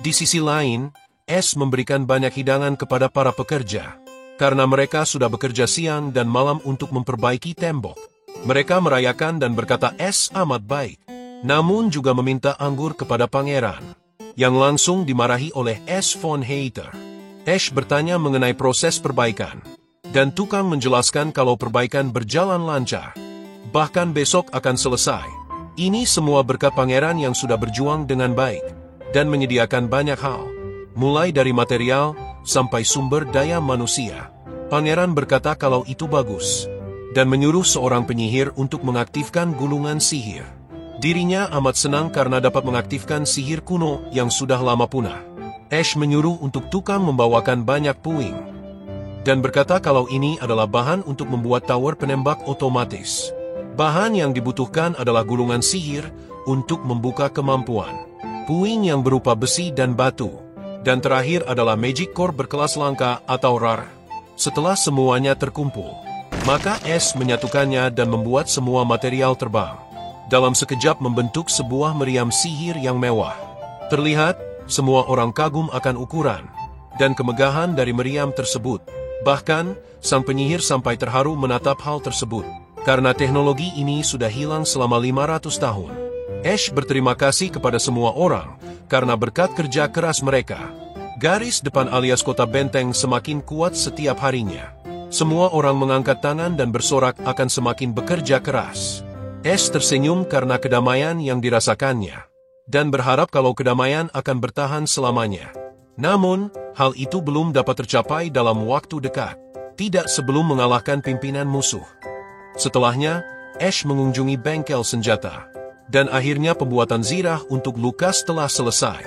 Di sisi lain, Ash memberikan banyak hidangan kepada para pekerja, karena mereka sudah bekerja siang dan malam untuk memperbaiki tembok. Mereka merayakan dan berkata Ash amat baik, namun juga meminta anggur kepada pangeran, yang langsung dimarahi oleh Ash von Hater. Ash bertanya mengenai proses perbaikan, dan tukang menjelaskan kalau perbaikan berjalan lancar. Bahkan besok akan selesai. Ini semua berkat pangeran yang sudah berjuang dengan baik, dan menyediakan banyak hal, mulai dari material sampai sumber daya manusia. Pangeran berkata kalau itu bagus, dan menyuruh seorang penyihir untuk mengaktifkan gulungan sihir. Dirinya amat senang karena dapat mengaktifkan sihir kuno yang sudah lama punah. Ash menyuruh untuk tukang membawakan banyak puing, dan berkata kalau ini adalah bahan untuk membuat tower penembak otomatis. Bahan yang dibutuhkan adalah gulungan sihir untuk membuka kemampuan, puing yang berupa besi dan batu, dan terakhir adalah magic core berkelas langka atau rare. Setelah semuanya terkumpul, maka Ash menyatukannya dan membuat semua material terbang. Dalam sekejap membentuk sebuah meriam sihir yang mewah. Terlihat, semua orang kagum akan ukuran dan kemegahan dari meriam tersebut. Bahkan, sang penyihir sampai terharu menatap hal tersebut, karena teknologi ini sudah hilang selama 500 tahun. Ash berterima kasih kepada semua orang, karena berkat kerja keras mereka, garis depan alias kota benteng semakin kuat setiap harinya. Semua orang mengangkat tangan dan bersorak akan semakin bekerja keras. Ash tersenyum karena kedamaian yang dirasakannya, dan berharap kalau kedamaian akan bertahan selamanya. Namun, hal itu belum dapat tercapai dalam waktu dekat, tidak sebelum mengalahkan pimpinan musuh. Setelahnya, Ash mengunjungi bengkel senjata, dan akhirnya pembuatan zirah untuk Lukas telah selesai.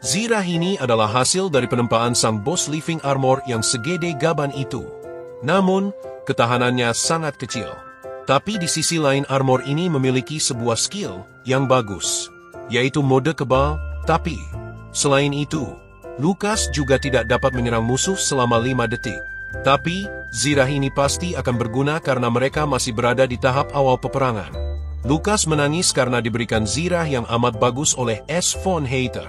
Zirah ini adalah hasil dari penempaan sang bos living armor yang segede gaban itu. Namun, ketahanannya sangat kecil. Tapi di sisi lain armor ini memiliki sebuah skill yang bagus, yaitu mode kebal, tapi selain itu, Lukas juga tidak dapat menyerang musuh selama 5 detik. Tapi, zirah ini pasti akan berguna karena mereka masih berada di tahap awal peperangan. Lukas menangis karena diberikan zirah yang amat bagus oleh Ash von Hater.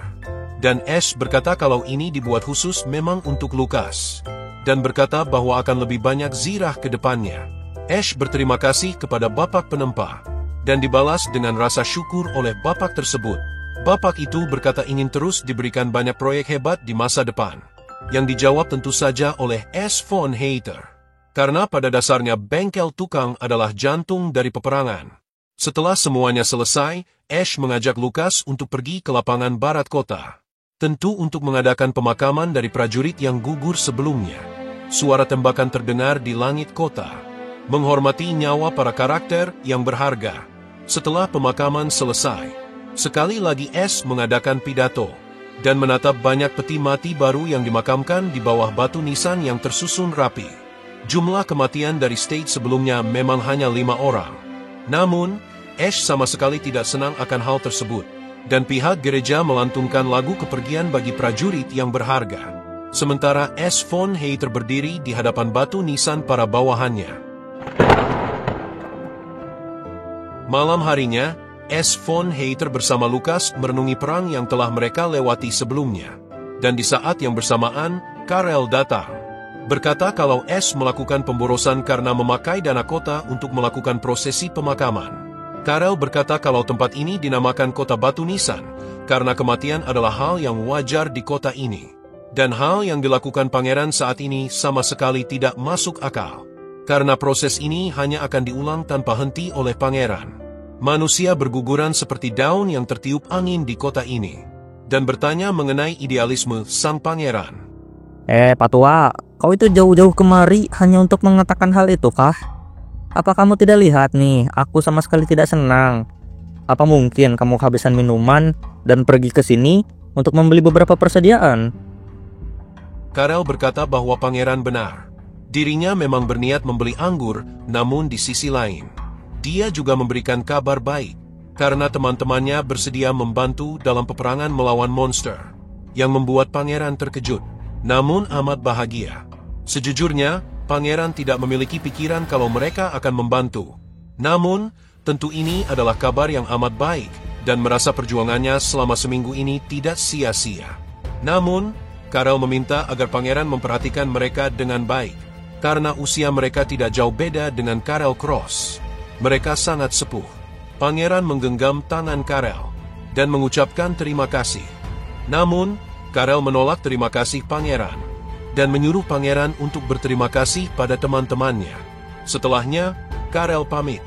Dan Ash berkata kalau ini dibuat khusus memang untuk Lukas, dan berkata bahwa akan lebih banyak zirah ke depannya. Ash berterima kasih kepada bapak penempa, dan dibalas dengan rasa syukur oleh bapak tersebut. Bapak itu berkata ingin terus diberikan banyak proyek hebat di masa depan, yang dijawab tentu saja oleh Ash von Hater. Karena pada dasarnya bengkel tukang adalah jantung dari peperangan. Setelah semuanya selesai, Ash mengajak Lukas untuk pergi ke lapangan barat kota. Tentu untuk mengadakan pemakaman dari prajurit yang gugur sebelumnya. Suara tembakan terdengar di langit kota, menghormati nyawa para karakter yang berharga. Setelah pemakaman selesai, sekali lagi Ash mengadakan pidato, dan menatap banyak peti mati baru yang dimakamkan di bawah batu nisan yang tersusun rapi. Jumlah kematian dari stage sebelumnya memang hanya 5 orang. Namun, Ash sama sekali tidak senang akan hal tersebut, dan pihak gereja melantunkan lagu kepergian bagi prajurit yang berharga. Sementara Ash von Hater berdiri di hadapan batu nisan para bawahannya. Malam harinya, Ash von Hater bersama Lukas merenungi perang yang telah mereka lewati sebelumnya. Dan di saat yang bersamaan, Karel datang. Berkata kalau Ash melakukan pemborosan karena memakai dana kota untuk melakukan prosesi pemakaman. Karel berkata kalau tempat ini dinamakan kota batu nisan, karena kematian adalah hal yang wajar di kota ini. Dan hal yang dilakukan pangeran saat ini sama sekali tidak masuk akal, karena proses ini hanya akan diulang tanpa henti oleh pangeran. Manusia berguguran seperti daun yang tertiup angin di kota ini, dan bertanya mengenai idealisme sang pangeran. Patua, kau itu jauh-jauh kemari hanya untuk mengatakan hal itu kah? Apa kamu tidak lihat nih, aku sama sekali tidak senang. Apa mungkin kamu kehabisan minuman dan pergi ke sini untuk membeli beberapa persediaan? Karel berkata bahwa pangeran benar. Dirinya memang berniat membeli anggur, namun di sisi lain, dia juga memberikan kabar baik, karena teman-temannya bersedia membantu dalam peperangan melawan monster, yang membuat pangeran terkejut, namun amat bahagia. Sejujurnya, pangeran tidak memiliki pikiran kalau mereka akan membantu. Namun, tentu ini adalah kabar yang amat baik, dan merasa perjuangannya selama seminggu ini tidak sia-sia. Namun, Karel meminta agar pangeran memperhatikan mereka dengan baik, karena usia mereka tidak jauh beda dengan Karel Cross. Mereka sangat sepuh. Pangeran menggenggam tangan Karel dan mengucapkan terima kasih. Namun, Karel menolak terima kasih pangeran dan menyuruh pangeran untuk berterima kasih pada teman-temannya. Setelahnya, Karel pamit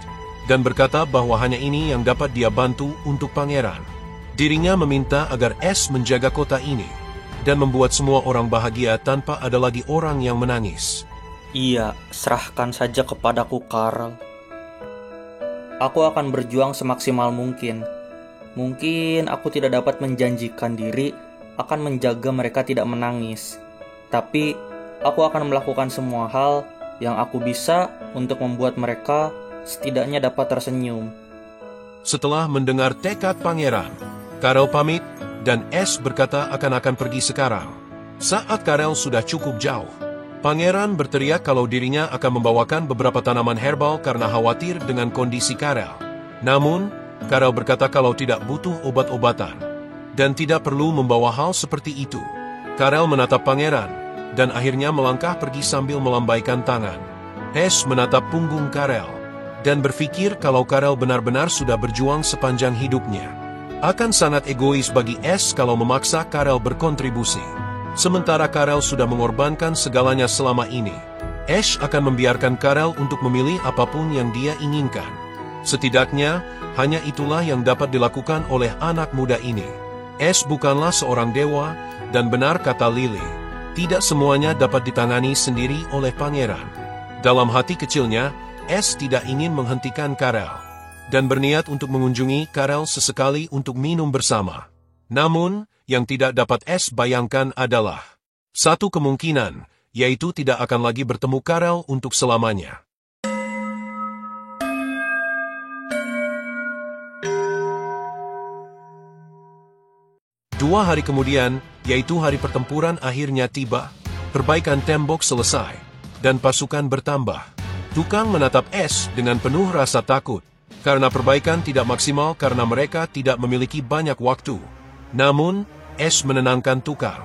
dan berkata bahwa hanya ini yang dapat dia bantu untuk pangeran. Dirinya meminta agar S menjaga kota ini dan membuat semua orang bahagia tanpa ada lagi orang yang menangis. Iya, serahkan saja kepadaku, Karel. Aku akan berjuang semaksimal mungkin. Mungkin aku tidak dapat menjanjikan diri akan menjaga mereka tidak menangis. Tapi, aku akan melakukan semua hal yang aku bisa untuk membuat mereka setidaknya dapat tersenyum. Setelah mendengar tekad pangeran, Karel pamit dan S berkata akan pergi sekarang. Saat Karel sudah cukup jauh, pangeran berteriak kalau dirinya akan membawakan beberapa tanaman herbal karena khawatir dengan kondisi Karel. Namun, Karel berkata kalau tidak butuh obat-obatan dan tidak perlu membawa hal seperti itu. Karel menatap pangeran dan akhirnya melangkah pergi sambil melambaikan tangan. S menatap punggung Karel dan berpikir kalau Karel benar-benar sudah berjuang sepanjang hidupnya. Akan sangat egois bagi S kalau memaksa Karel berkontribusi. Sementara Karel sudah mengorbankan segalanya selama ini. Ash akan membiarkan Karel untuk memilih apapun yang dia inginkan. Setidaknya, hanya itulah yang dapat dilakukan oleh anak muda ini. Ash bukanlah seorang dewa, dan benar kata Lily, tidak semuanya dapat ditangani sendiri oleh pangeran. Dalam hati kecilnya, Ash tidak ingin menghentikan Karel, dan berniat untuk mengunjungi Karel sesekali untuk minum bersama. Namun, yang tidak dapat Ash bayangkan adalah satu kemungkinan, yaitu tidak akan lagi bertemu Karel untuk selamanya. Dua hari kemudian, yaitu hari pertempuran akhirnya tiba, perbaikan tembok selesai, dan pasukan bertambah. Tukang menatap Ash dengan penuh rasa takut, karena perbaikan tidak maksimal karena mereka tidak memiliki banyak waktu. Namun, Ash menenangkan tukang,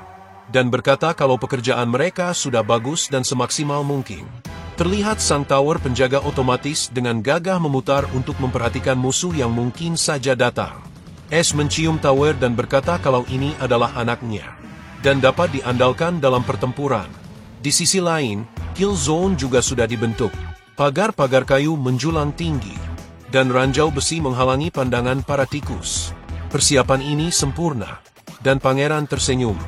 dan berkata kalau pekerjaan mereka sudah bagus dan semaksimal mungkin. Terlihat sang tower penjaga otomatis dengan gagah memutar untuk memperhatikan musuh yang mungkin saja datang. Ash mencium tower dan berkata kalau ini adalah anaknya, dan dapat diandalkan dalam pertempuran. Di sisi lain, kill zone juga sudah dibentuk. Pagar-pagar kayu menjulang tinggi, dan ranjau besi menghalangi pandangan para tikus. Persiapan ini sempurna, dan pangeran tersenyum.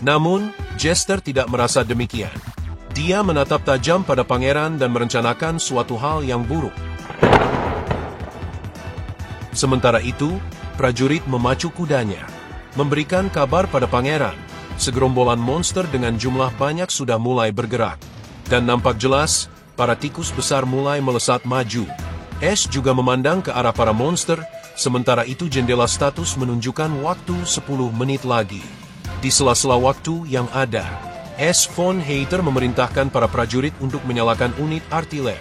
Namun, Jester tidak merasa demikian. Dia menatap tajam pada pangeran dan merencanakan suatu hal yang buruk. Sementara itu, prajurit memacu kudanya, memberikan kabar pada pangeran. Segerombolan monster dengan jumlah banyak sudah mulai bergerak, dan nampak jelas, para tikus besar mulai melesat maju. Ash juga memandang ke arah para monster. Sementara itu jendela status menunjukkan waktu 10 menit lagi. Di sela-sela waktu yang ada, S. von Hater memerintahkan para prajurit untuk menyalakan unit artiler,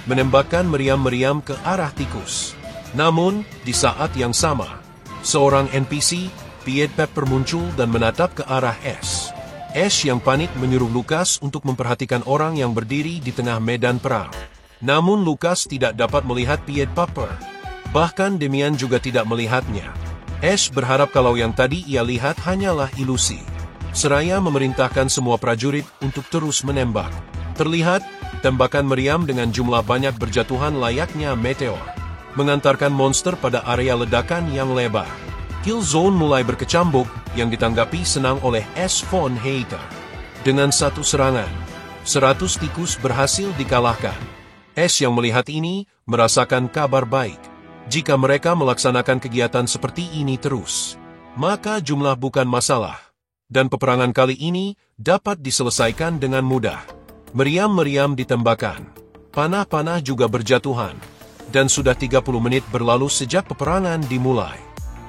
menembakkan meriam-meriam ke arah tikus. Namun, di saat yang sama, seorang NPC, Pied Pepper muncul dan menatap ke arah S. S yang panik menyuruh Lucas untuk memperhatikan orang yang berdiri di tengah medan perang. Namun Lucas tidak dapat melihat Pied Pepper. Bahkan Demian juga tidak melihatnya. Ash berharap kalau yang tadi ia lihat hanyalah ilusi. Seraya memerintahkan semua prajurit untuk terus menembak. Terlihat, tembakan meriam dengan jumlah banyak berjatuhan layaknya meteor, mengantarkan monster pada area ledakan yang lebar. Kill zone mulai berkecambuk yang ditanggapi senang oleh S. von Hater. Dengan satu serangan, 100 tikus berhasil dikalahkan. Ash yang melihat ini merasakan kabar baik. Jika mereka melaksanakan kegiatan seperti ini terus, maka jumlah bukan masalah, dan peperangan kali ini dapat diselesaikan dengan mudah. Meriam-meriam ditembakkan, panah-panah juga berjatuhan, dan sudah 30 menit berlalu sejak peperangan dimulai.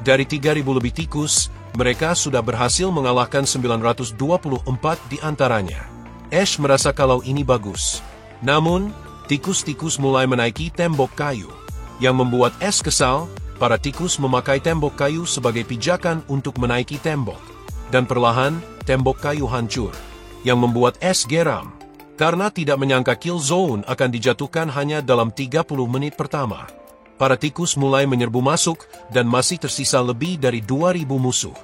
Dari 3.000 lebih tikus, mereka sudah berhasil mengalahkan 924 di antaranya. Ash merasa kalau ini bagus. Namun, tikus-tikus mulai menaiki tembok kayu. Yang membuat Ash kesal, para tikus memakai tembok kayu sebagai pijakan untuk menaiki tembok. dan perlahan, tembok kayu hancur, yang membuat Ash geram, karena tidak menyangka kill zone akan dijatuhkan hanya dalam 30 menit pertama. Para tikus mulai menyerbu masuk, dan masih tersisa lebih dari 2.000 musuh.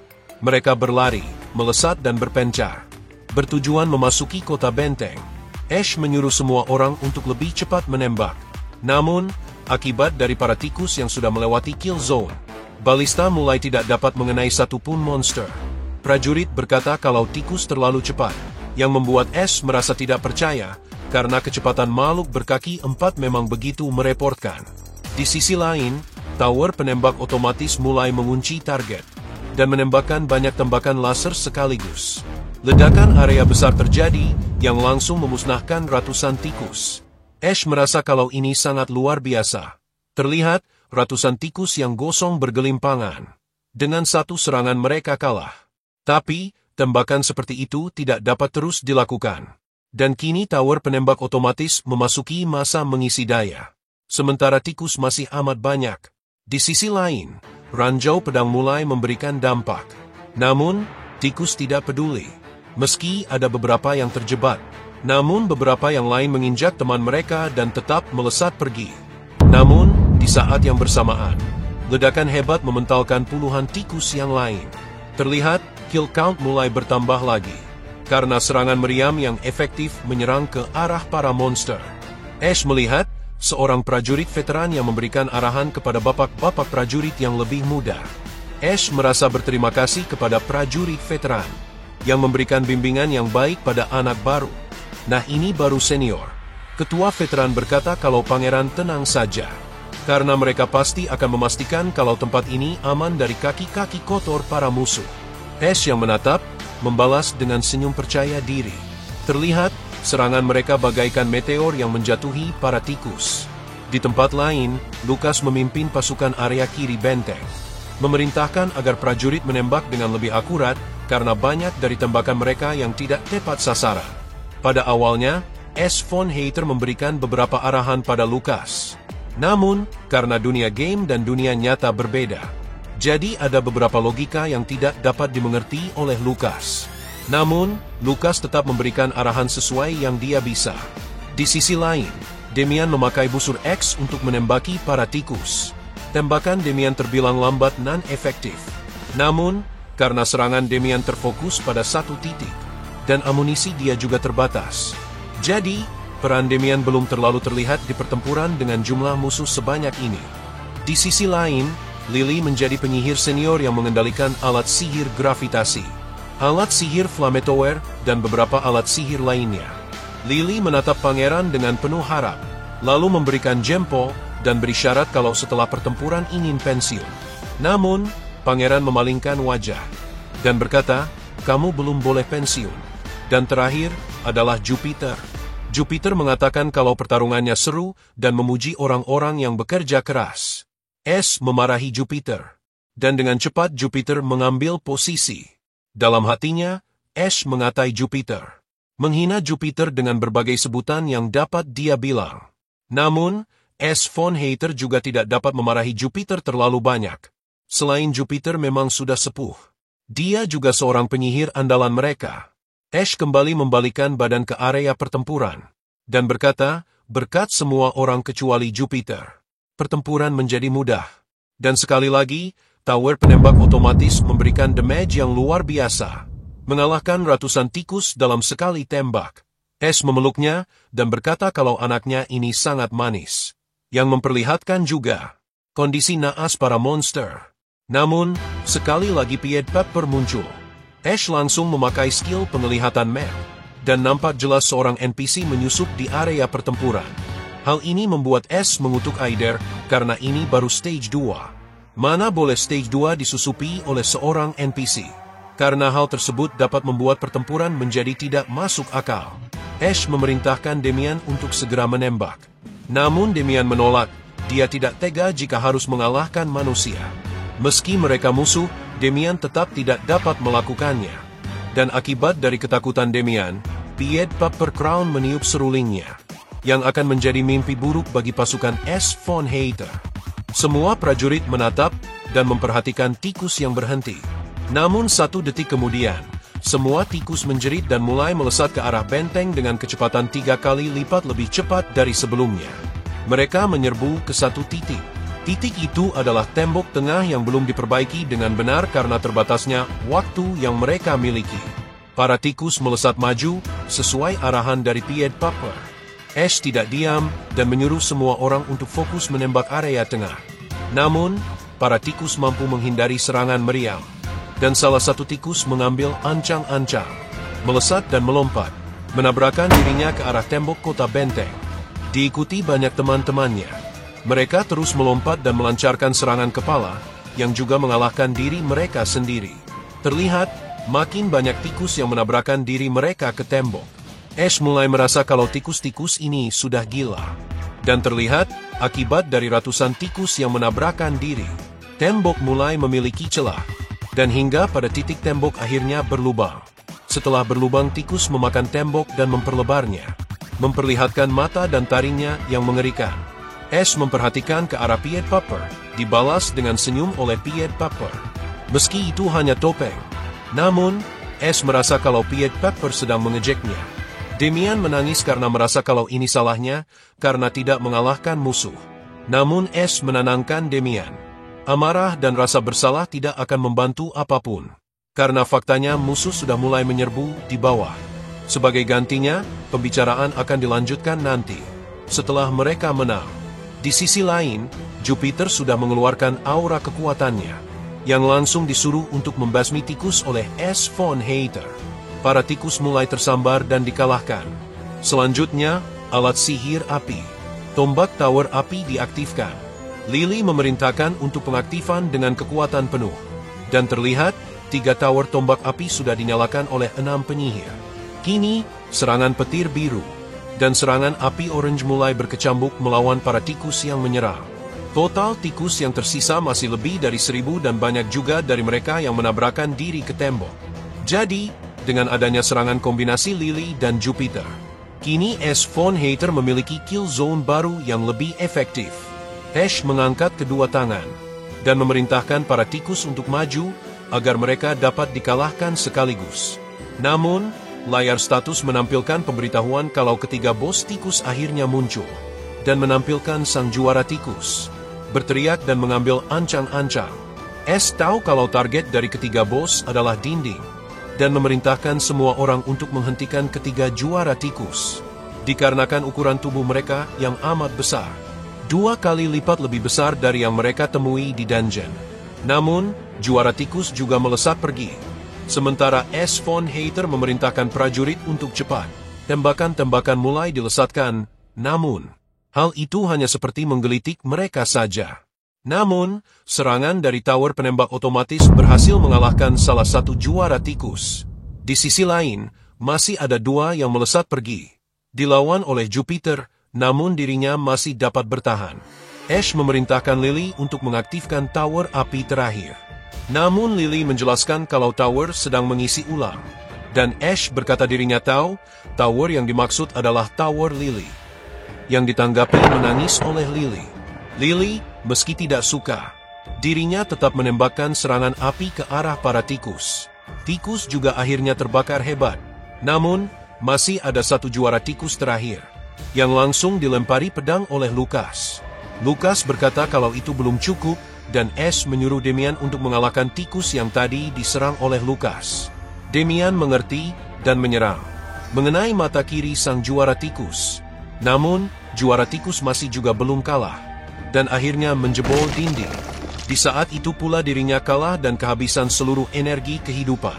Mereka berlari, melesat dan berpencar, bertujuan memasuki kota benteng. Ash menyuruh semua orang untuk lebih cepat menembak. Namun, akibat dari para tikus yang sudah melewati kill zone, balista mulai tidak dapat mengenai satupun monster. Prajurit berkata kalau tikus terlalu cepat, yang membuat Ash merasa tidak percaya, karena kecepatan makhluk berkaki 4 memang begitu merepotkan. Di sisi lain, tower penembak otomatis mulai mengunci target, dan menembakkan banyak tembakan laser sekaligus. Ledakan area besar terjadi, yang langsung memusnahkan ratusan tikus. Ash merasa kalau ini sangat luar biasa. Terlihat, ratusan tikus yang gosong bergelimpangan. Dengan satu serangan mereka kalah. Tapi, tembakan seperti itu tidak dapat terus dilakukan. Dan kini tower penembak otomatis memasuki masa mengisi daya. Sementara tikus masih amat banyak. Di sisi lain, ranjau pedang mulai memberikan dampak. Namun, tikus tidak peduli. Meski ada beberapa yang terjebak, namun beberapa yang lain menginjak teman mereka dan tetap melesat pergi. Namun, di saat yang bersamaan, ledakan hebat mementalkan puluhan tikus yang lain. Terlihat, kill count mulai bertambah lagi, karena serangan meriam yang efektif menyerang ke arah para monster. Ash melihat, seorang prajurit veteran yang memberikan arahan kepada bapak-bapak prajurit yang lebih muda. Ash merasa berterima kasih kepada prajurit veteran, yang memberikan bimbingan yang baik pada anak baru. Nah ini baru senior. Ketua veteran berkata kalau pangeran tenang saja, karena mereka pasti akan memastikan kalau tempat ini aman dari kaki-kaki kotor para musuh. Ash yang menatap, membalas dengan senyum percaya diri. Terlihat, serangan mereka bagaikan meteor yang menjatuhi para tikus. Di tempat lain, Lucas memimpin pasukan area kiri benteng, memerintahkan agar prajurit menembak dengan lebih akurat, karena banyak dari tembakan mereka yang tidak tepat sasaran. Pada awalnya, Ash von Hater memberikan beberapa arahan pada Lucas. Namun, karena dunia game dan dunia nyata berbeda, jadi ada beberapa logika yang tidak dapat dimengerti oleh Lucas. Namun, Lucas tetap memberikan arahan sesuai yang dia bisa. Di sisi lain, Demian memakai busur X untuk menembaki para tikus. Tembakan Demian terbilang lambat dan efektif. Namun, karena serangan Demian terfokus pada satu titik, dan amunisi dia juga terbatas. Jadi, peran Demian belum terlalu terlihat di pertempuran dengan jumlah musuh sebanyak ini. Di sisi lain, Lily menjadi penyihir senior yang mengendalikan alat sihir gravitasi, alat sihir flamethrower, dan beberapa alat sihir lainnya. Lily menatap pangeran dengan penuh harap, lalu memberikan jempol, dan berisyarat kalau setelah pertempuran ingin pensiun. Namun, pangeran memalingkan wajah, dan berkata, kamu belum boleh pensiun. Dan terakhir, adalah Jupiter. Jupiter mengatakan kalau pertarungannya seru, dan memuji orang-orang yang bekerja keras. Ash memarahi Jupiter, dan dengan cepat Jupiter mengambil posisi. Dalam hatinya, Ash mengatai Jupiter, menghina Jupiter dengan berbagai sebutan yang dapat dia bilang. Namun, Ash von Hater juga tidak dapat memarahi Jupiter terlalu banyak. Selain Jupiter memang sudah sepuh, dia juga seorang penyihir andalan mereka. Ash kembali membalikan badan ke area pertempuran, dan berkata, berkat semua orang kecuali Jupiter, pertempuran menjadi mudah. Dan sekali lagi, tower penembak otomatis memberikan damage yang luar biasa, mengalahkan ratusan tikus dalam sekali tembak. Ash memeluknya, dan berkata kalau anaknya ini sangat manis, yang memperlihatkan juga kondisi naas para monster. Namun, sekali lagi Pied Pepper muncul. Ash langsung memakai skill penglihatan map, dan nampak jelas seorang NPC menyusup di area pertempuran. Hal ini membuat Ash mengutuk Aider, karena ini baru stage 2. Mana boleh stage 2 disusupi oleh seorang NPC. Karena hal tersebut dapat membuat pertempuran menjadi tidak masuk akal. Ash memerintahkan Demian untuk segera menembak. Namun Demian menolak, dia tidak tega jika harus mengalahkan manusia. Meski mereka musuh, Demian tetap tidak dapat melakukannya. Dan akibat dari ketakutan Demian, Pied Pepper Crown meniup serulingnya, yang akan menjadi mimpi buruk bagi pasukan Ash von Hater. Semua prajurit menatap dan memperhatikan tikus yang berhenti. Namun 1 detik kemudian, semua tikus menjerit dan mulai melesat ke arah benteng dengan kecepatan 3 kali lipat lebih cepat dari sebelumnya. Mereka menyerbu ke satu titik. Titik itu adalah tembok tengah yang belum diperbaiki dengan benar karena terbatasnya waktu yang mereka miliki. Para tikus melesat maju sesuai arahan dari Pied Piper. Ash tidak diam dan menyuruh semua orang untuk fokus menembak area tengah. Namun, para tikus mampu menghindari serangan meriam. Dan salah satu tikus mengambil ancang-ancang, melesat dan melompat, menabrakan dirinya ke arah tembok kota benteng. Diikuti banyak teman-temannya. Mereka terus melompat dan melancarkan serangan kepala, yang juga mengalahkan diri mereka sendiri. Terlihat, makin banyak tikus yang menabrakan diri mereka ke tembok. Ash mulai merasa kalau tikus-tikus ini sudah gila. Dan terlihat, akibat dari ratusan tikus yang menabrakan diri, tembok mulai memiliki celah. Dan hingga pada titik tembok akhirnya berlubang. Setelah berlubang, tikus memakan tembok dan memperlebarnya, memperlihatkan mata dan taringnya yang mengerikan. Ash memperhatikan ke arah Pied Piper, dibalas dengan senyum oleh Pied Piper. Meski itu hanya topeng, namun Ash merasa kalau Pied Piper sedang mengejeknya. Damian menangis karena merasa kalau ini salahnya, karena tidak mengalahkan musuh. Namun Ash menenangkan Damian. Amarah dan rasa bersalah tidak akan membantu apapun, karena faktanya musuh sudah mulai menyerbu di bawah. Sebagai gantinya, pembicaraan akan dilanjutkan nanti, setelah mereka menang. Di sisi lain, Jupiter sudah mengeluarkan aura kekuatannya, yang langsung disuruh untuk membasmi tikus oleh S. Von Hater. Para tikus mulai tersambar dan dikalahkan. Selanjutnya, alat sihir api, tombak tower api diaktifkan. Lily memerintahkan untuk pengaktifan dengan kekuatan penuh. Dan terlihat, 3 tower tombak api sudah dinyalakan oleh 6 penyihir. Kini, serangan petir biru dan serangan api orange mulai berkecambuk melawan para tikus yang menyerang. Total tikus yang tersisa masih lebih dari 1000 dan banyak juga dari mereka yang menabrakan diri ke tembok. Jadi, dengan adanya serangan kombinasi Lily dan Jupiter, kini S. Von Hater memiliki kill zone baru yang lebih efektif. Ash mengangkat kedua tangan dan memerintahkan para tikus untuk maju agar mereka dapat dikalahkan sekaligus. Namun, layar status menampilkan pemberitahuan kalau ketiga bos tikus akhirnya muncul dan menampilkan sang juara tikus, berteriak dan mengambil ancang-ancang. Ash tahu kalau target dari ketiga bos adalah dinding dan memerintahkan semua orang untuk menghentikan ketiga juara tikus, dikarenakan ukuran tubuh mereka yang amat besar. 2 kali lipat lebih besar dari yang mereka temui di dungeon. Namun, juara tikus juga melesat pergi. Sementara S. Von Hater memerintahkan prajurit untuk cepat. Tembakan-tembakan mulai dilesatkan, namun, hal itu hanya seperti menggelitik mereka saja. Namun, serangan dari tower penembak otomatis berhasil mengalahkan salah satu juara tikus. Di sisi lain, masih ada 2 yang melesat pergi. Dilawan oleh Jupiter, namun dirinya masih dapat bertahan. Ash memerintahkan Lily untuk mengaktifkan tower api terakhir. Namun Lily menjelaskan kalau tower sedang mengisi ulang. Dan Ash berkata dirinya tahu, tower yang dimaksud adalah Tower Lily. Yang ditanggapi menangis oleh Lily. Lily, meski tidak suka, dirinya tetap menembakkan serangan api ke arah para tikus. Tikus juga akhirnya terbakar hebat. Namun, masih ada satu juara tikus terakhir, yang langsung dilempari pedang oleh Lucas. Lucas berkata kalau itu belum cukup, dan Ash menyuruh Damian untuk mengalahkan tikus yang tadi diserang oleh Lucas. Damian mengerti dan menyerang, mengenai mata kiri sang juara tikus. Namun, juara tikus masih juga belum kalah, dan akhirnya menjebol dinding. Di saat itu pula dirinya kalah dan kehabisan seluruh energi kehidupan.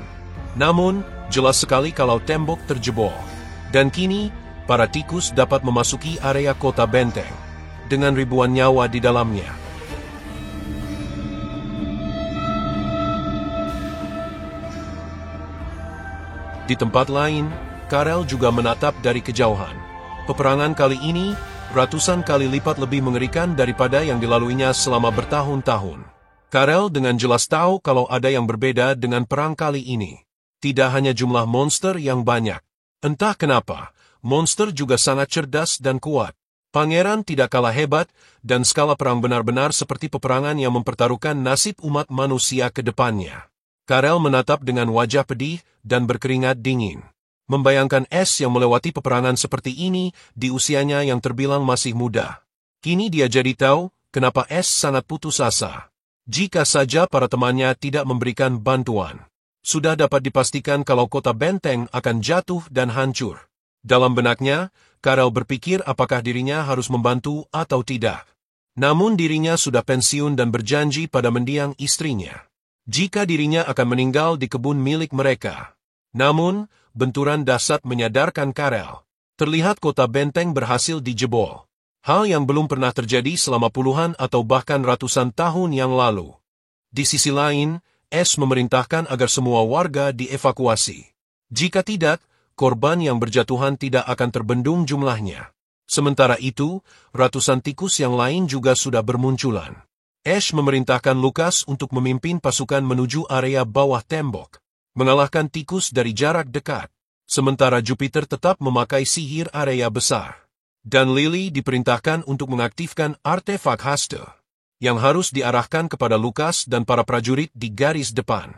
Namun, jelas sekali kalau tembok terjebol. Dan kini, para tikus dapat memasuki area kota benteng, dengan ribuan nyawa di dalamnya. Di tempat lain, Karel juga menatap dari kejauhan. Peperangan kali ini, ratusan kali lipat lebih mengerikan daripada yang dilaluinya selama bertahun-tahun. Karel dengan jelas tahu kalau ada yang berbeda dengan perang kali ini. Tidak hanya jumlah monster yang banyak. Entah kenapa, monster juga sangat cerdas dan kuat. Pangeran tidak kalah hebat, dan skala perang benar-benar seperti peperangan yang mempertaruhkan nasib umat manusia ke depannya. Karel menatap dengan wajah pedih dan berkeringat dingin. Membayangkan Es yang melewati peperangan seperti ini di usianya yang terbilang masih muda. Kini dia jadi tahu kenapa Es sangat putus asa. Jika saja para temannya tidak memberikan bantuan, sudah dapat dipastikan kalau kota benteng akan jatuh dan hancur. Dalam benaknya, Karel berpikir apakah dirinya harus membantu atau tidak. Namun dirinya sudah pensiun dan berjanji pada mendiang istrinya jika dirinya akan meninggal di kebun milik mereka. Namun, benturan dahsyat menyadarkan Karel. Terlihat kota benteng berhasil dijebol. Hal yang belum pernah terjadi selama puluhan atau bahkan ratusan tahun yang lalu. Di sisi lain, Es memerintahkan agar semua warga dievakuasi. Jika tidak, korban yang berjatuhan tidak akan terbendung jumlahnya. Sementara itu, ratusan tikus yang lain juga sudah bermunculan. Es memerintahkan Lukas untuk memimpin pasukan menuju area bawah tembok, mengalahkan tikus dari jarak dekat. Sementara Jupiter tetap memakai sihir area besar. Dan Lily diperintahkan untuk mengaktifkan artefak haste, yang harus diarahkan kepada Lukas dan para prajurit di garis depan.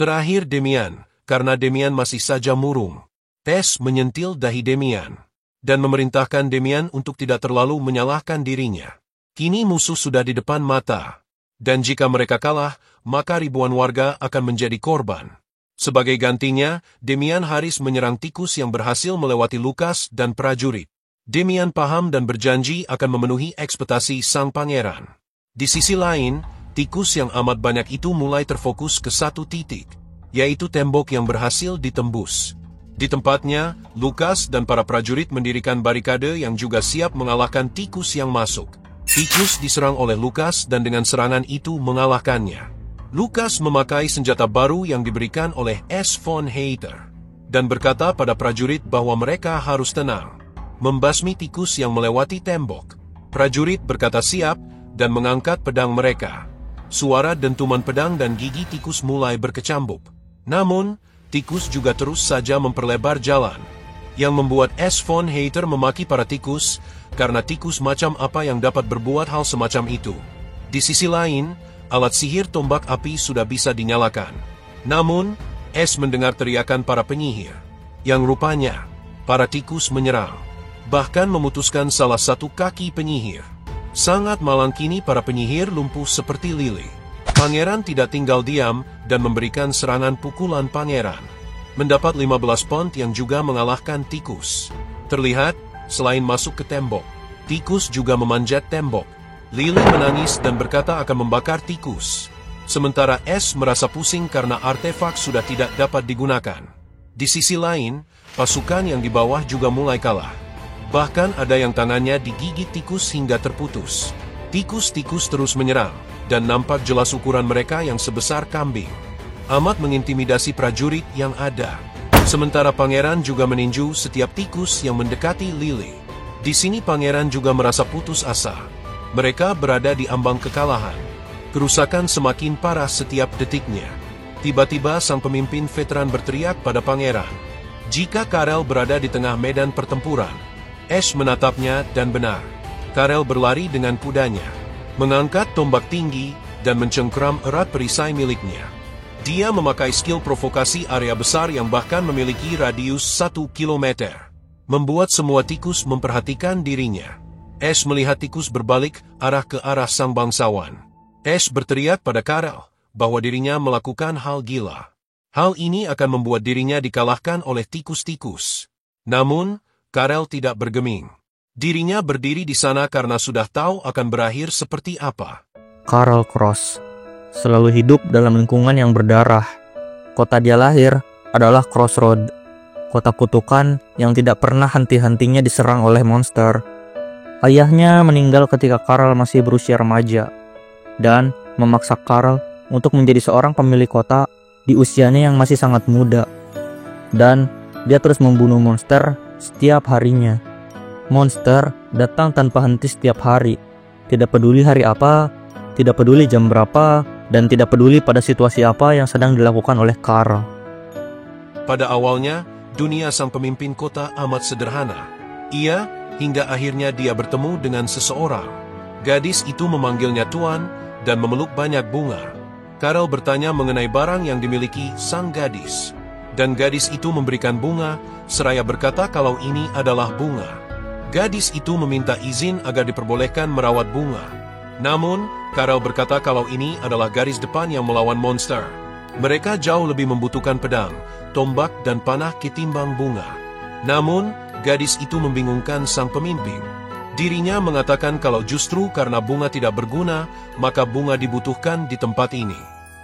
Terakhir Demian, karena Demian masih saja murung. Tess menyentil dahi Demian, dan memerintahkan Demian untuk tidak terlalu menyalahkan dirinya. Kini musuh sudah di depan mata, dan jika mereka kalah, maka ribuan warga akan menjadi korban. Sebagai gantinya, Demian harus menyerang tikus yang berhasil melewati Lukas dan prajurit. Demian paham dan berjanji akan memenuhi ekspektasi sang pangeran. Di sisi lain, tikus yang amat banyak itu mulai terfokus ke satu titik, yaitu tembok yang berhasil ditembus. Di tempatnya, Lukas dan para prajurit mendirikan barikade yang juga siap mengalahkan tikus yang masuk. Tikus diserang oleh Lukas dan dengan serangan itu mengalahkannya. Lukas memakai senjata baru yang diberikan oleh S. von Heiter, dan berkata pada prajurit bahwa mereka harus tenang. Membasmi tikus yang melewati tembok. Prajurit berkata siap dan mengangkat pedang mereka. Suara dentuman pedang dan gigi tikus mulai berkecambuk. Namun, tikus juga terus saja memperlebar jalan, yang membuat S. von Heiter memaki para tikus, karena tikus macam apa yang dapat berbuat hal semacam itu. Di sisi lain, alat sihir tombak api sudah bisa dinyalakan. Namun, S mendengar teriakan para penyihir, yang rupanya para tikus menyerang, bahkan memutuskan salah satu kaki penyihir. Sangat malang kini para penyihir lumpuh seperti lili. Pangeran tidak tinggal diam dan memberikan serangan pukulan pangeran. Mendapat 15 pont yang juga mengalahkan tikus. Terlihat, selain masuk ke tembok, tikus juga memanjat tembok. Lily menangis dan berkata akan membakar tikus. Sementara S merasa pusing karena artefak sudah tidak dapat digunakan. Di sisi lain, pasukan yang di bawah juga mulai kalah. Bahkan ada yang tangannya digigit tikus hingga terputus. Tikus-tikus terus menyerang, dan nampak jelas ukuran mereka yang sebesar kambing. Amat mengintimidasi prajurit yang ada. Sementara pangeran juga meninju setiap tikus yang mendekati Lily. Di sini pangeran juga merasa putus asa. Mereka berada di ambang kekalahan. Kerusakan semakin parah setiap detiknya. Tiba-tiba sang pemimpin veteran berteriak pada pangeran. Jika Karel berada di tengah medan pertempuran, Ash menatapnya dan benar. Karel berlari dengan kudanya, mengangkat tombak tinggi, dan mencengkeram erat perisai miliknya. Dia memakai skill provokasi area besar yang bahkan memiliki radius 1 km, membuat semua tikus memperhatikan dirinya. Ash melihat tikus berbalik arah ke arah sang bangsawan. Ash berteriak pada Karel bahwa dirinya melakukan hal gila. Hal ini akan membuat dirinya dikalahkan oleh tikus-tikus. Namun, Karel tidak bergeming. Dirinya berdiri di sana karena sudah tahu akan berakhir seperti apa. Karel Cross selalu hidup dalam lingkungan yang berdarah. Kota dia lahir adalah Crossroad, kota kutukan yang tidak pernah henti-hentinya diserang oleh monster. Ayahnya meninggal ketika Karel masih berusia remaja, dan memaksa Karel untuk menjadi seorang pemilik kota di usianya yang masih sangat muda. Dan dia terus membunuh monster setiap harinya. Monster datang tanpa henti setiap hari. Tidak peduli hari apa, tidak peduli jam berapa, dan tidak peduli pada situasi apa yang sedang dilakukan oleh Karel. Pada awalnya, dunia sang pemimpin kota amat sederhana. Hingga akhirnya dia bertemu dengan seseorang. Gadis itu memanggilnya Tuan dan memeluk banyak bunga. Karel bertanya mengenai barang yang dimiliki sang gadis. Dan gadis itu memberikan bunga, seraya berkata kalau ini adalah bunga. Gadis itu meminta izin agar diperbolehkan merawat bunga. Namun, Karel berkata kalau ini adalah garis depan yang melawan monster. Mereka jauh lebih membutuhkan pedang, tombak dan panah ketimbang bunga. Namun, gadis itu membingungkan sang pemimpin. Dirinya mengatakan kalau justru karena bunga tidak berguna, maka bunga dibutuhkan di tempat ini.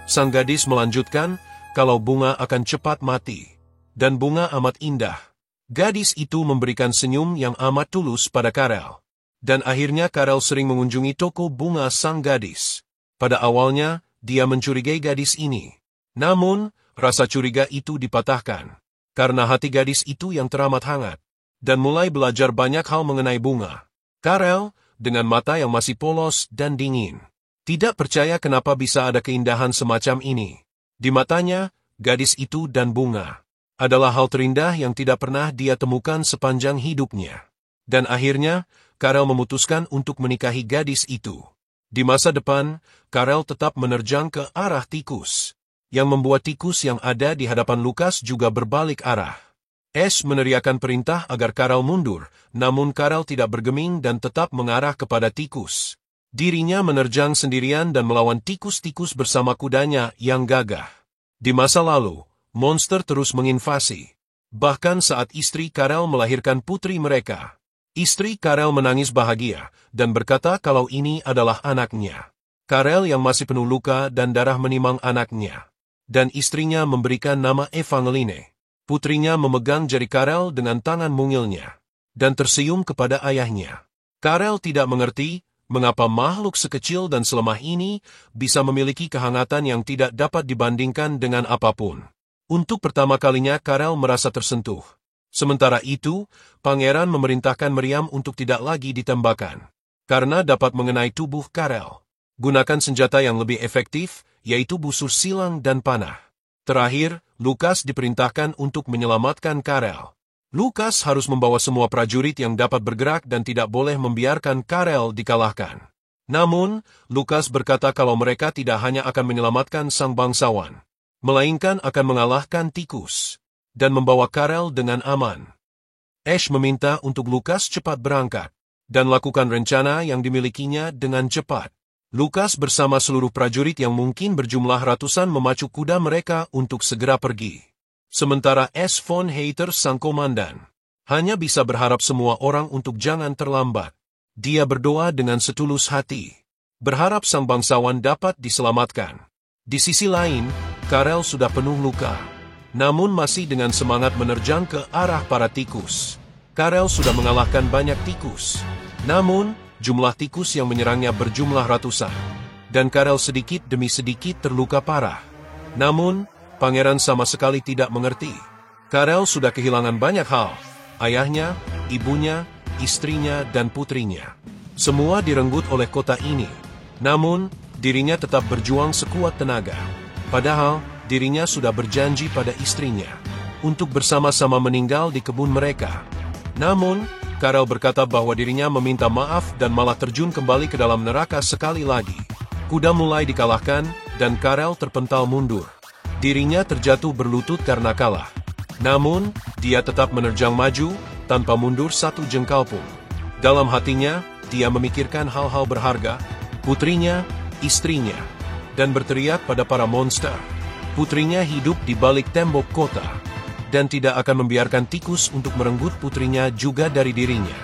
Sang gadis melanjutkan kalau bunga akan cepat mati. Dan bunga amat indah. Gadis itu memberikan senyum yang amat tulus pada Karel. Dan akhirnya Karel sering mengunjungi toko bunga sang gadis. Pada awalnya, dia mencurigai gadis ini. Namun, rasa curiga itu dipatahkan. Karena hati gadis itu yang teramat hangat. Dan mulai belajar banyak hal mengenai bunga. Karel, dengan mata yang masih polos dan dingin, tidak percaya kenapa bisa ada keindahan semacam ini. Di matanya, gadis itu dan bunga adalah hal terindah yang tidak pernah dia temukan sepanjang hidupnya. Dan akhirnya, Karel memutuskan untuk menikahi gadis itu. Di masa depan, Karel tetap menerjang ke arah tikus, yang membuat tikus yang ada di hadapan Lukas juga berbalik arah. Ash meneriakkan perintah agar Karel mundur, namun Karel tidak bergeming dan tetap mengarah kepada tikus. Dirinya menerjang sendirian dan melawan tikus-tikus bersama kudanya yang gagah. Di masa lalu, monster terus menginvasi. Bahkan saat istri Karel melahirkan putri mereka. Istri Karel menangis bahagia dan berkata kalau ini adalah anaknya. Karel yang masih penuh luka dan darah menimang anaknya. Dan istrinya memberikan nama Evangeline. Putrinya memegang jari Karel dengan tangan mungilnya, dan tersenyum kepada ayahnya. Karel tidak mengerti mengapa makhluk sekecil dan selemah ini bisa memiliki kehangatan yang tidak dapat dibandingkan dengan apapun. Untuk pertama kalinya Karel merasa tersentuh. Sementara itu, pangeran memerintahkan Meriam untuk tidak lagi ditembakkan, karena dapat mengenai tubuh Karel. Gunakan senjata yang lebih efektif, yaitu busur silang dan panah. Terakhir, Lukas diperintahkan untuk menyelamatkan Karel. Lukas harus membawa semua prajurit yang dapat bergerak dan tidak boleh membiarkan Karel dikalahkan. Namun, Lukas berkata kalau mereka tidak hanya akan menyelamatkan sang bangsawan, melainkan akan mengalahkan tikus, dan membawa Karel dengan aman. Ash meminta untuk Lukas cepat berangkat, dan lakukan rencana yang dimilikinya dengan cepat. Lukas bersama seluruh prajurit yang mungkin berjumlah ratusan memacu kuda mereka untuk segera pergi. Sementara S. von Hater sang komandan hanya bisa berharap semua orang untuk jangan terlambat. Dia berdoa dengan setulus hati, berharap sang bangsawan dapat diselamatkan. Di sisi lain, Karel sudah penuh luka, namun masih dengan semangat menerjang ke arah para tikus. Karel sudah mengalahkan banyak tikus, namun jumlah tikus yang menyerangnya berjumlah ratusan, dan Karel sedikit demi sedikit terluka parah. Namun, pangeran sama sekali tidak mengerti. Karel sudah kehilangan banyak hal, ayahnya, ibunya, istrinya, dan putrinya. Semua direnggut oleh kota ini. Namun, dirinya tetap berjuang sekuat tenaga. Padahal, dirinya sudah berjanji pada istrinya untuk bersama-sama meninggal di kebun mereka. Namun, Karel berkata bahwa dirinya meminta maaf dan malah terjun kembali ke dalam neraka sekali lagi. Kuda mulai dikalahkan, dan Karel terpental mundur. Dirinya terjatuh berlutut karena kalah. Namun, dia tetap menerjang maju, tanpa mundur satu jengkal pun. Dalam hatinya, dia memikirkan hal-hal berharga, putrinya, istrinya, dan berteriak pada para monster. Putrinya hidup di balik tembok kota, dan tidak akan membiarkan tikus untuk merenggut putrinya juga dari dirinya.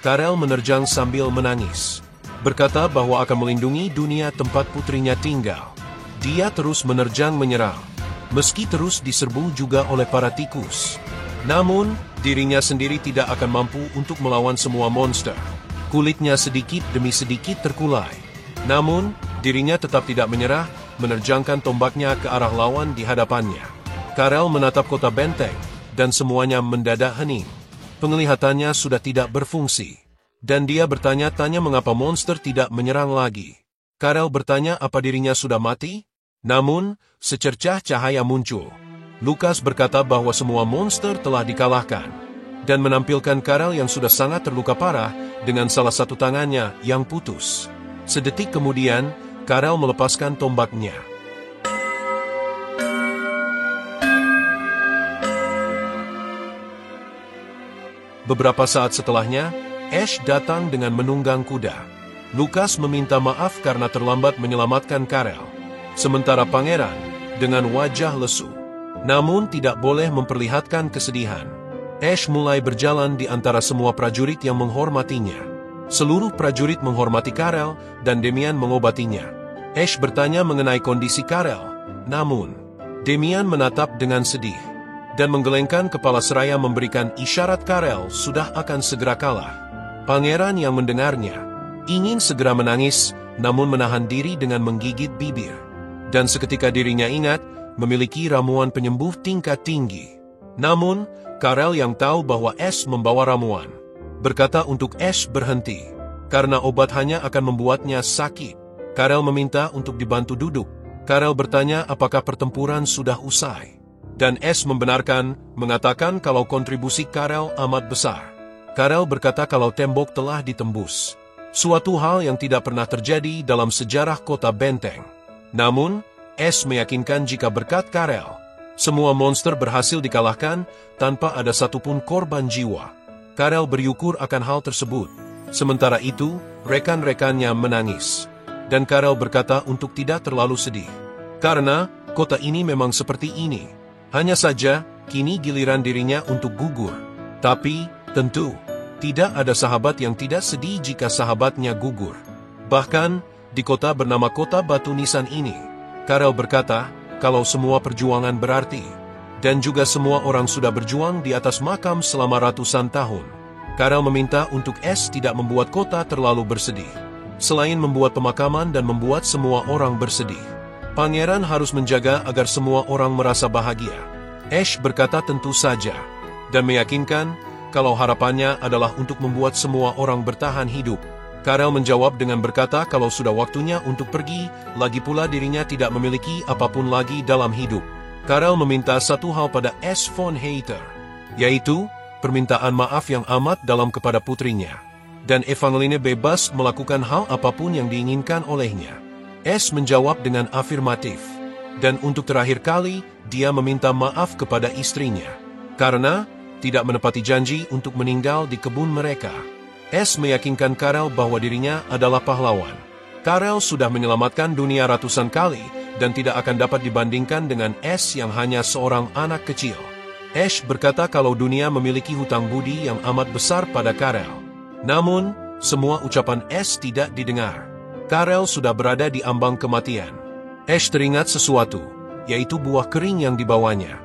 Karel menerjang sambil menangis, berkata bahwa akan melindungi dunia tempat putrinya tinggal. Dia terus menerjang menyerang, meski terus diserbu juga oleh para tikus. Namun, dirinya sendiri tidak akan mampu untuk melawan semua monster. Kulitnya sedikit demi sedikit terkulai. Namun, dirinya tetap tidak menyerah, menerjangkan tombaknya ke arah lawan di hadapannya. Karel menatap kota benteng, dan semuanya mendadak hening. Penglihatannya sudah tidak berfungsi, dan dia bertanya-tanya mengapa monster tidak menyerang lagi. Karel bertanya apa dirinya sudah mati? Namun, secercah cahaya muncul. Lukas berkata bahwa semua monster telah dikalahkan, dan menampilkan Karel yang sudah sangat terluka parah dengan salah satu tangannya yang putus. Sedetik kemudian, Karel melepaskan tombaknya. Beberapa saat setelahnya, Ash datang dengan menunggang kuda. Lukas meminta maaf karena terlambat menyelamatkan Karel. Sementara pangeran, dengan wajah lesu, namun tidak boleh memperlihatkan kesedihan. Ash mulai berjalan di antara semua prajurit yang menghormatinya. Seluruh prajurit menghormati Karel, dan Demian mengobatinya. Ash bertanya mengenai kondisi Karel, namun Demian menatap dengan sedih, dan menggelengkan kepala seraya memberikan isyarat Karel sudah akan segera kalah. Pangeran yang mendengarnya, ingin segera menangis, namun menahan diri dengan menggigit bibir. Dan seketika dirinya ingat, memiliki ramuan penyembuh tingkat tinggi. Namun, Karel yang tahu bahwa Ash membawa ramuan, berkata untuk Ash berhenti, karena obat hanya akan membuatnya sakit. Karel meminta untuk dibantu duduk. Karel bertanya apakah pertempuran sudah usai. Dan Ash membenarkan, mengatakan kalau kontribusi Karel amat besar. Karel berkata kalau tembok telah ditembus. Suatu hal yang tidak pernah terjadi dalam sejarah kota benteng. Namun, Ash meyakinkan jika berkat Karel, semua monster berhasil dikalahkan tanpa ada satupun korban jiwa. Karel bersyukur akan hal tersebut. Sementara itu, rekan-rekannya menangis. Dan Karel berkata untuk tidak terlalu sedih. Karena, kota ini memang seperti ini. Hanya saja, kini giliran dirinya untuk gugur. Tapi, tentu, tidak ada sahabat yang tidak sedih jika sahabatnya gugur. Bahkan, di kota bernama Kota Batu Nisan ini, Karel berkata, kalau semua perjuangan berarti, dan juga semua orang sudah berjuang di atas makam selama ratusan tahun. Karel meminta untuk Ash tidak membuat kota terlalu bersedih. Selain membuat pemakaman dan membuat semua orang bersedih, pangeran harus menjaga agar semua orang merasa bahagia. Ash berkata tentu saja, dan meyakinkan kalau harapannya adalah untuk membuat semua orang bertahan hidup. Karel menjawab dengan berkata kalau sudah waktunya untuk pergi, lagi pula dirinya tidak memiliki apapun lagi dalam hidup. Karel meminta satu hal pada Ash von Hayter, yaitu permintaan maaf yang amat dalam kepada putrinya. Dan Evangeline bebas melakukan hal apapun yang diinginkan olehnya. Ash menjawab dengan afirmatif. Dan untuk terakhir kali, dia meminta maaf kepada istrinya, karena tidak menepati janji untuk meninggal di kebun mereka. Ash meyakinkan Karel bahwa dirinya adalah pahlawan. Karel sudah menyelamatkan dunia ratusan kali, dan tidak akan dapat dibandingkan dengan Ash yang hanya seorang anak kecil. Ash berkata kalau dunia memiliki hutang budi yang amat besar pada Karel. Namun, semua ucapan Ash tidak didengar. Karel sudah berada di ambang kematian. Ash teringat sesuatu, yaitu buah kering yang dibawanya.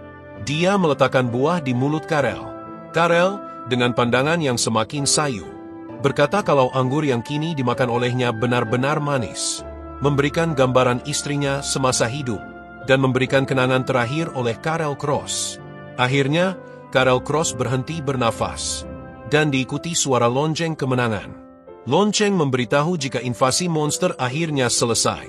Dia meletakkan buah di mulut Karel. Karel, dengan pandangan yang semakin sayu, berkata kalau anggur yang kini dimakan olehnya benar-benar manis, memberikan gambaran istrinya semasa hidup, dan memberikan kenangan terakhir oleh Karel Cross. Akhirnya, Karel Cross berhenti bernafas, dan diikuti suara lonceng kemenangan. Lonceng memberitahu jika invasi monster akhirnya selesai,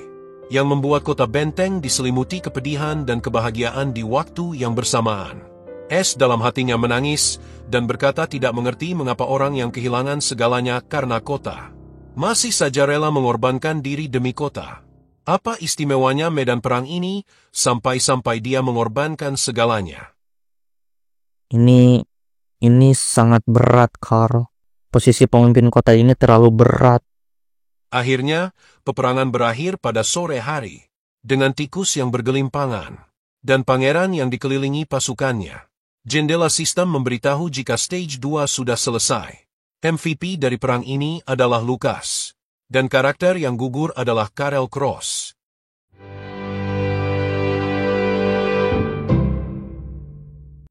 yang membuat kota benteng diselimuti kepedihan dan kebahagiaan di waktu yang bersamaan. Ash dalam hatinya menangis, dan berkata tidak mengerti mengapa orang yang kehilangan segalanya karena kota masih saja rela mengorbankan diri demi kota. Apa istimewanya medan perang ini, sampai-sampai dia mengorbankan segalanya? Ini sangat berat, Karl. Posisi pemimpin kota ini terlalu berat. Akhirnya, peperangan berakhir pada sore hari, dengan tikus yang bergelimpangan, dan pangeran yang dikelilingi pasukannya. Jendela sistem memberitahu jika stage 2 sudah selesai. MVP dari perang ini adalah Lukas, dan karakter yang gugur adalah Karel Cross.